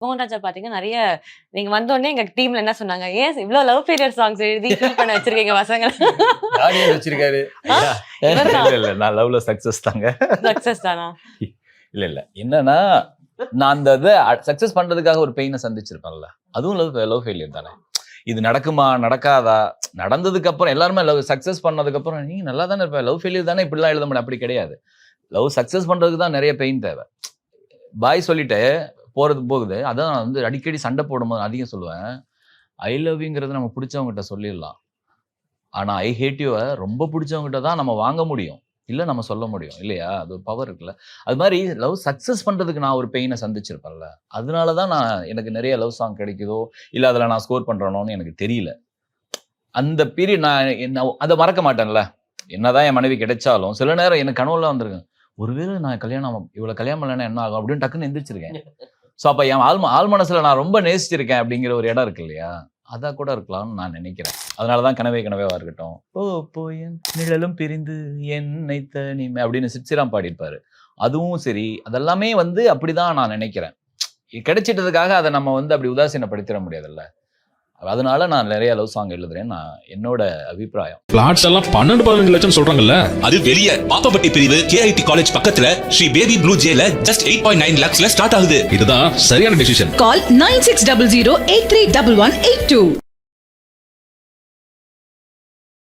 மோகன் ராஜா பாத்தீங்கன்னா நிறைய நீங்க வந்தோடனே எங்க டீம்ல என்ன சொன்னாங்க, ஏன் இவ்வளவு லவ் ஃபெயிலியர் சாங்ஸ் எழுதி ஃபில் பண்ண வச்சிருக்கீங்க பசங்க யாரையும் வச்சிருக்காரு இல்ல நான் லவ்ல சக்சஸ் தாங்க. சக்சஸ் தானா? இல்ல என்னன்னா நான் அந்த இதை சக்சஸ் பண்றதுக்காக ஒரு பெயினை சந்திச்சிருப்பேன்ல, அதுவும் லவ் ஃபெயிலியர் தானே. இது நடக்குமா நடக்காதா, நடந்ததுக்கு அப்புறம் எல்லாருமே லவ் சக்சஸ் பண்ணதுக்கு அப்புறம் நீ நல்லா தானே இருப்ப, லவ் ஃபெயிலியர் தானே இப்படிலாம் எழுத முடியும். அப்படி கிடையாது. லவ் சக்சஸ் பண்றதுக்கு தான் நிறைய பெயின் தேவை. பாய் சொல்லிட்டு போகுது. அதான் நான் வந்து அடிக்கடி சண்டை போடும்போது அதிகம் சொல்லுவேன், ஐ லவ் யூங்கிறது நம்ம பிடிச்சவங்ககிட்ட சொல்லிடலாம், ஆனா ஐ ஹேட் யூவை ரொம்ப பிடிச்சவங்ககிட்ட தான் நம்ம வாங்க முடியும், இல்லை நம்ம சொல்ல முடியும் இல்லையா? அது ஒரு பவர் இருக்குல்ல. அது மாதிரி லவ் சக்ஸஸ் பண்ணுறதுக்கு நான் ஒரு பெயினை சந்திச்சிருப்பேன்ல, அதனால தான் எனக்கு நிறைய லவ் சாங் கிடைக்குதோ இல்லை அதில் நான் ஸ்கோர் பண்ணுறேனோன்னு எனக்கு தெரியல. அந்த பீரியட் நான் அதை மறக்க மாட்டேன்ல. என்னதான் என் மனைவி கிடைச்சாலும் சில நேரம் எனக்கு கனவுலாம் வந்திருக்கேன், ஒருவேளை நான் இவ்வளோ கல்யாணம் பண்ணலன்னா என்ன ஆகும் அப்படின்னு டக்குன்னு எந்திரிச்சிருக்கேன். ஸோ அப்போ என் ஆள் மனசில் நான் ரொம்ப நேசிச்சிருக்கேன் அப்படிங்கிற ஒரு இடம் இருக்கு இல்லையா, அதான் கூட இருக்கலாம்னு நான் நினைக்கிறேன். அதனாலதான் கனவேவா இருக்கட்டும், போயன் நிழலும் பிரிந்து என்னை தனிமை அப்படின்னு சித்சிராம் பாடியிருப்பாரு. அதுவும் சரி, அதெல்லாமே வந்து அப்படிதான் நான் நினைக்கிறேன். கிடைச்சிட்டதுக்காக அதை நம்ம வந்து அப்படி உதாசீனப்படுத்திட முடியாதுல்ல. அதனால நான் நிறைய லவ் சாங் எழுதுறேன், நான் என்னோட அபிப்பிராயம். பிளாட்ஸ் எல்லாம் 12-15 லட்சம் சொல்றாங்கல்ல, அது வெளிய பாப்பப்பட்டி பிரிவு KIT காலேஜ் பக்கத்துல ஸ்ரீ பேபி ப்ளூ ஜேல ஜஸ்ட் 8.9 lakhsல ஸ்டார்ட் ஆகுது. இதுதான் சரியான டிசிஷன். Call 9600 831182.